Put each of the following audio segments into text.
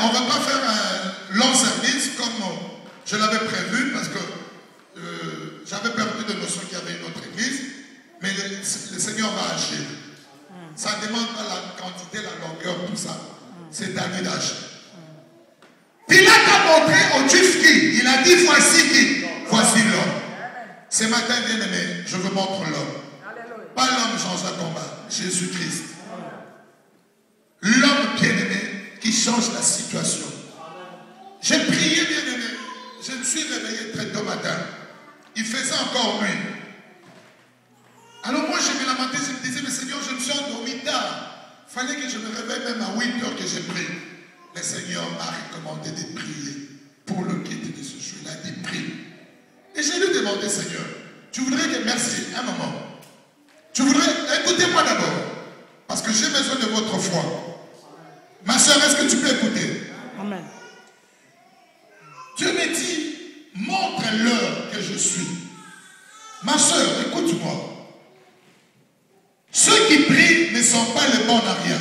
on ne va pas faire un long service comme je l'avais prévu parce que j'avais perdu de notion qu'il y avait une autre église, mais le Seigneur va agir. Ça ne demande pas la quantité, la longueur, tout ça. C'est à lui d'agir. Pilate a montré aux Juifs qui? Il a dit voici qui? Voici l'homme. Ce matin, bien aimé, je vous montre l'homme. Pas l'homme Jean-Jacques Combat, Jésus-Christ. L'homme bien aimé qui change la situation. J'ai prié bien aimé. Je me suis réveillé très tôt matin. Il faisait encore nuit. Alors moi je me lamentais, je me disais, mais Seigneur, je me suis endormi tard. Il fallait que je me réveille même à 8 heures que j'ai prié. Le Seigneur m'a recommandé de prier pour le quitter de ce jour. Il a dit prie. Et j'ai lui demandé, Seigneur, tu voudrais que, merci, un moment. Tu voudrais, écoutez-moi d'abord. Parce que j'ai besoin de votre foi. Ma soeur, est-ce que tu peux écouter? Amen. Dieu me dit, montre-leur que je suis. Ma soeur, écoute-moi. Ceux qui prient ne sont pas les bons à rien.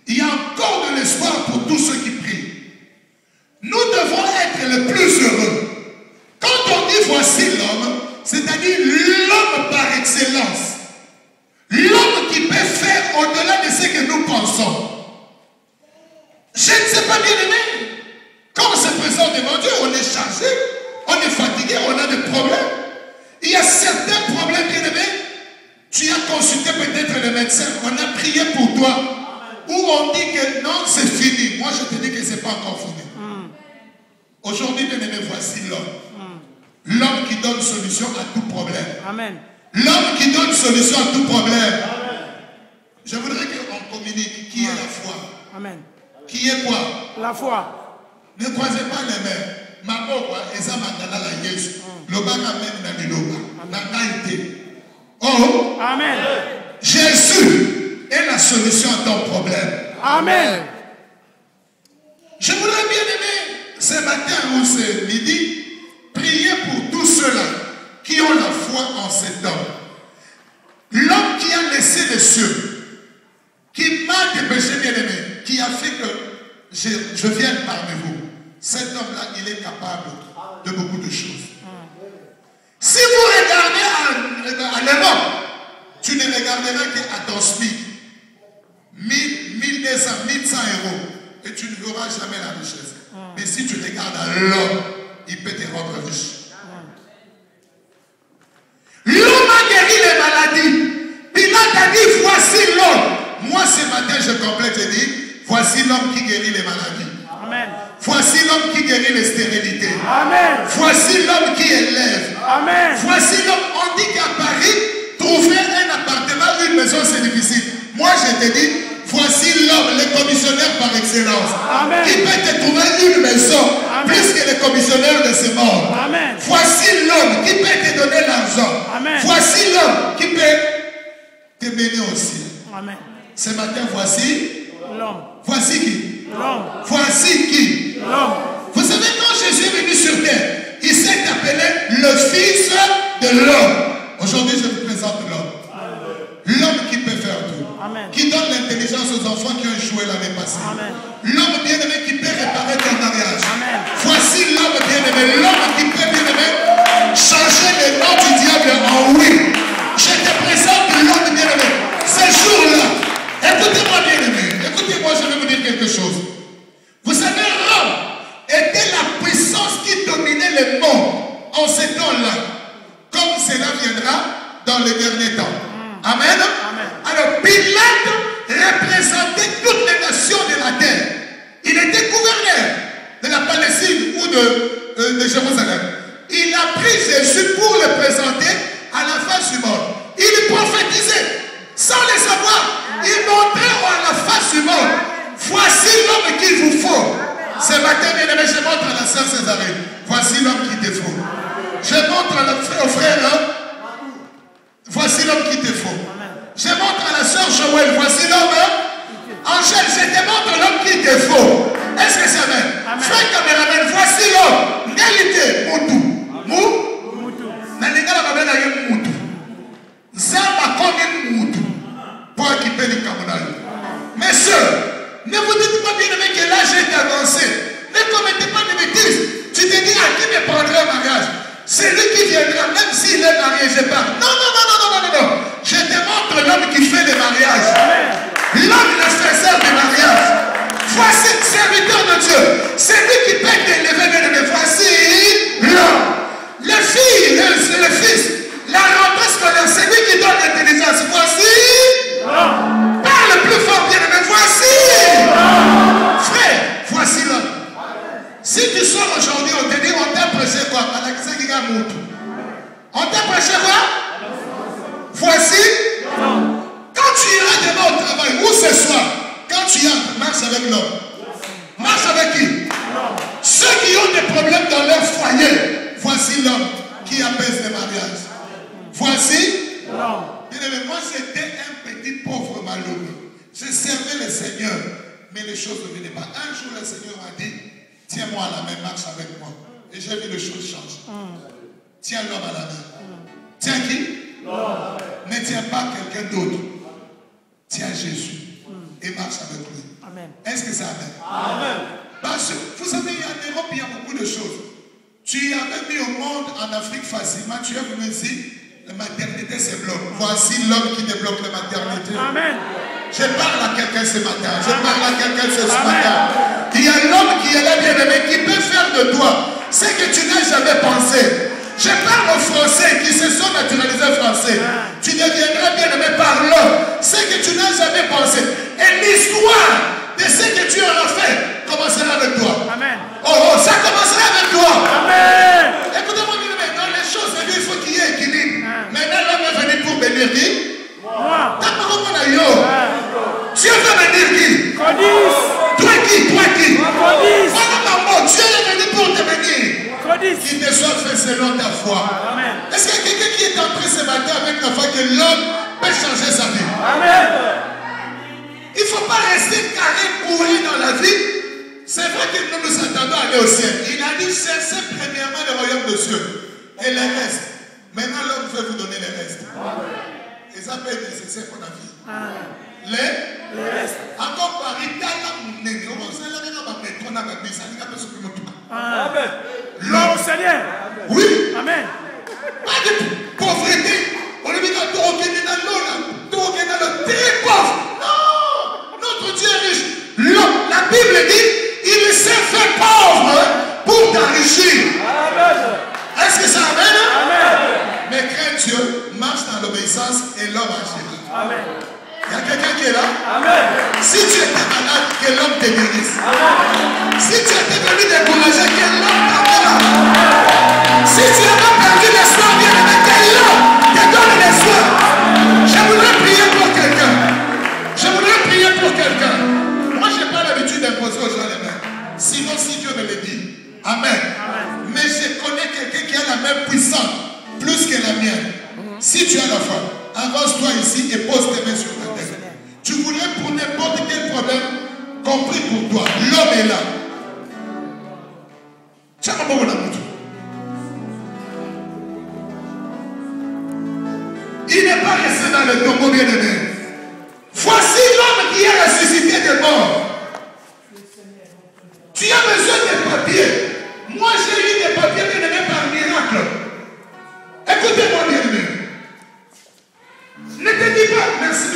Il y a encore de l'espoir pour tous ceux qui prient. Nous devons être les plus heureux. Quand on dit voici l'homme, c'est-à-dire l'homme par excellence. L'homme qui peut faire au-delà de ce que nous pensons. Je ne sais pas bien aimé. Quand on se présente devant Dieu, on est chargé, on est fatigué, on a des problèmes. Il y a certains problèmes bien aimés. Tu as consulté peut-être le médecin, on a prié pour toi. Ou on dit que non, c'est fini. Moi, je te dis que ce n'est pas encore fini. Aujourd'hui, bien aimé, voici l'homme. L'homme qui donne solution à tout problème. Amen. L'homme qui donne solution à tout problème. Je voudrais qu'on communique qui est la foi. Amen. Qui est quoi? La foi. Ne croisez pas les mains. Mako quoi, eza mandala la Yesu. Loba na même na biloba. Na naïté. Oh. Amen. Jésus est la solution à ton problème. Amen. Je voudrais bien aimer ce matin ou ce midi prier pour tous ceux-là qui ont la foi en cet homme. L'homme qui a laissé les cieux, qui m'a dépêché bien aimé, qui a fait que je vienne parmi vous. Cet homme-là, il est capable de beaucoup de choses. Si vous regardez à l'Europe, tu ne regarderas qu'à ton SMIC. 1000, 1200, 1100 euros. Et tu ne verras jamais la richesse. Mais si tu regardes à l'homme, il peut te rendre riche. L'homme a guéri les maladies. Pilate a dit, voici l'homme. Moi, ce matin, je complète et dis, voici l'homme qui guérit les maladies. Amen. Voici l'homme qui guérit les stérilités. Amen. Voici l'homme qui élève. Amen. Voici l'homme. On dit qu'à Paris, trouver un appartement, une maison, c'est difficile. Moi, je te dis, voici l'homme, le commissionnaire par excellence. Amen. Qui peut te trouver une maison. Amen. Plus que le commissionnaire de ce monde. Amen. Voici l'homme qui peut te donner l'argent. Amen. Voici l'homme qui peut te mener au ciel. Amen. Ce matin, voici l'homme. Voici qui? L'homme. Voici qui? L'homme. Vous savez, quand Jésus est venu sur terre, il s'est appelé le Fils de l'homme. Aujourd'hui, je vous présente l'homme. L'homme qui peut faire tout. Amen. Qui donne l'intelligence aux enfants qui ont échoué l'année passée. Amen. L'homme bien-aimé qui peut réparer ton mariage. Amen. Voici l'homme bien-aimé. L'homme qui peut bien-aimé changer le nom du diable en oui. Je te présente l'homme bien-aimé. Ce jour-là, écoutez-moi bien-aimé. Écoutez-moi, je vais vous dire quelque chose. Vous savez, Rome était la puissance qui dominait le monde en ce temps-là. Comme cela viendra dans les derniers temps. Amen. Amen. Alors, Pilate représentait toutes les nations de la terre. Il était gouverneur de la Palestine ou de Jérusalem. Il a pris Jésus pour le présenter à la face du monde. Il prophétisait sans le savoir. Il montrait à la face du monde. Voici l'homme qu'il vous faut. Ce matin, bien aimé, je montre à la sœur Césarine. Voici l'homme qu'il te faut. Je montre au frère. Voici l'homme qu'il te faut. Je montre à la sœur Joël. Voici l'homme. Angèle, je te montre l'homme qu'il te faut. Est-ce que c'est vrai? Frère caméraman, voici l'homme. Ngalité, Moutou. Moutou. Nalingala babena ye Moutou. Zamba comme Moutou. Pour équiper les Camerounais. Messieurs, Ne vous dites pas, bien aimé, que l'âge est avancé. Ne commettez pas de bêtises. Tu te dis, à qui me prendra un mariage? C'est lui qui viendra, même s'il est marié, je parle. Non, non, non, non, non, non, non, non. Je te montre l'homme qui fait des mariages. L'homme, le faiseur des mariages. Voici le serviteur de Dieu. C'est lui qui peut t'élever, bien aimé. Voici l'homme. Le fils, la rentrée scolaire, c'est lui qui donne l'intelligence. Voici l'homme. Parle plus fort, bien aimé. Voici l'homme. Frère, voici l'homme. Si tu sors aujourd'hui, on te dit, on t'a prêché quoi? On t'a prêché quoi? Voici. Quand tu iras demain au travail, ou ce soir, quand tu entres, marche avec l'homme. Marche avec qui? Ceux qui ont des problèmes dans leur foyer, voici l'homme qui apaise les mariages. Voici l'homme. Moi, j'étais un petit pauvre malheureux. Je servais le Seigneur, mais les choses ne venaient pas. Un jour, le Seigneur m'a dit, tiens-moi à la main, marche avec moi. Et j'ai vu les choses changer. Tiens l'homme à la main. Tiens qui? L'homme. Ne tiens pas quelqu'un d'autre. Tiens Jésus. Et marche avec lui. Amen. Est-ce que c'est Amen? Amen. Parce que, vous savez, en Europe, il y a beaucoup de choses. Tu avais mis au monde en Afrique facilement. Tu es venu ici. La maternité se bloque. Voici l'homme qui débloque la maternité. Amen. Je parle à quelqu'un ce matin. Je parle à quelqu'un ce matin. Il y a l'homme qui est là, bien aimé, qui peut faire de toi ce que tu n'as jamais pensé. Je parle aux Français qui se sont naturalisés français. Tu deviendras bien aimé par l'homme. Ce que tu n'as jamais pensé. Et l'histoire de ce que tu auras fait commencera avec toi. Amen. Oh, ça commencera avec toi. Amen. Écoutez-moi bien aimé, dans les choses, il faut qu'il y ait équilibre. Maintenant, l'homme est venu pour bénir qui? Moi. Dieu veut bénir qui? Toi qui? Toi qui? Dieu est venu pour te bénir. Qu'il te soit fait selon ta foi. Est-ce qu'il y a quelqu'un qui est entré ce matin avec la foi que l'homme peut changer sa vie? Amen. Il ne faut pas rester carré pourri dans la vie. C'est vrai que nous nous attendons à aller au ciel. Il a dit cherchez premièrement le royaume de Dieu et le reste. Maintenant l'homme veut vous donner le reste. Et ça peut être nécessaire pour la vie. Le reste. Encore par Amen. Gloire au Seigneur. Oui. Amen. Pas de pauvreté. On lui dit très pauvre. Non. Notre Dieu est riche. L'homme, la Bible dit, il s'est fait pauvre pour t'enrichir. Amen. Est-ce que ça amène? Amen. Mais crains Dieu, marche dans l'obéissance et l'homme agira. Amen. Il y a quelqu'un qui est là? Amen. Si tu étais malade, que l'homme te guérisse. Amen. Si tu étais venu décourager, que l'homme t'amène. Si tu as perdu l'espoir, bien aimé, que l'homme te donne l'espoir. Je voudrais prier pour quelqu'un. Je voudrais prier pour quelqu'un. Moi, je n'ai pas l'habitude d'imposer aux gens les mains. Sinon, si Dieu me le dit. Amen. Amen. Mais je connais quelqu'un qui a la main puissante, plus que la mienne. Si tu as la foi, avance-toi ici et pose tes mains sur ta tête. Tu voudrais pour n'importe quel problème, compris pour toi. L'homme est là. Il n'est pas resté dans le tombeau, bien aimé. Voici l'homme qui est ressuscité des morts. Tu as besoin de papiers. Moi, j'ai eu des papiers, bien aimé, par miracle. Écoutez-moi, bien aimé. Ne te dis pas, merci,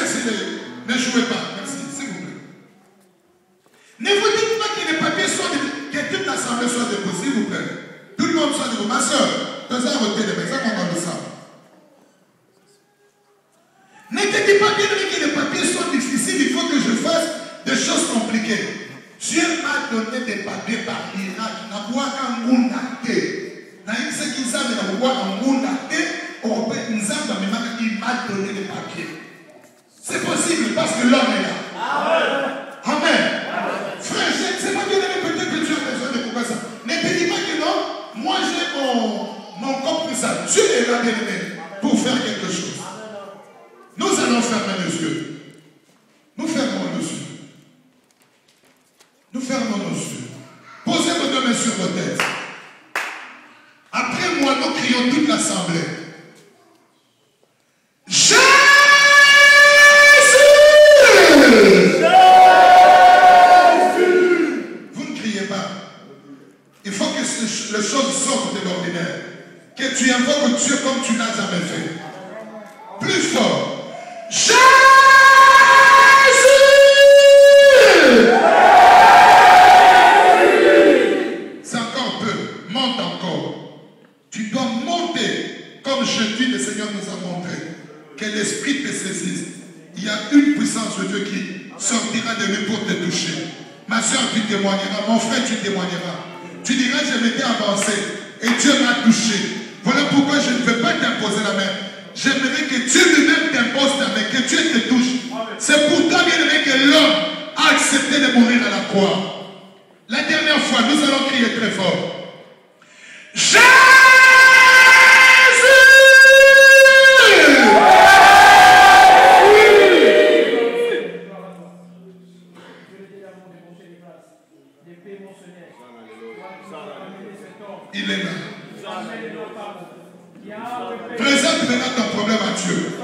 ne jouez pas, merci, s'il vous plaît. Ne vous dites pas que les papiers sont que toute l'assemblée soit déposée, s'il vous plaît. Tout le monde soit déposé. Ma soeur, tu as voté les mains, ça qu'on va le savoir. Ne te dis pas bien que les papiers sont difficiles, il faut que je fasse des choses compliquées. Dieu m'a donné des papiers par miracle. Il m'a donné des papiers. C'est possible parce que l'homme est là. Amen. Amen. Frère, c'est pas bien aimé, peut-être que tu as besoin de pouvoir ça. Ne te dis pas que non, moi j'ai mon corps ça. Dieu est là, bien aimé, pour faire quelque chose. Nous allons fermer les yeux. Nous fermons les yeux. Nous fermons nos yeux. Posez vos deux mains sur vos têtes. Après moi, nous crions toute l'assemblée. Jésus! pour te toucher. Ma soeur, tu témoigneras. Mon frère, tu témoigneras. Tu diras, je m'étais avancé et Dieu m'a touché. Voilà pourquoi je ne veux pas t'imposer la main. J'aimerais que Dieu lui-même t'impose ta main, que Dieu te touche. C'est pour toi, bien aimé, que l'homme a accepté de mourir à la croix. La dernière fois, nous allons crier très fort. Jésus! Il est là. Présente maintenant ton problème à Dieu.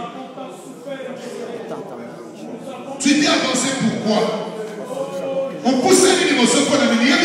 Tu t'es avancé pourquoi? On pousse une émotion pour la venir.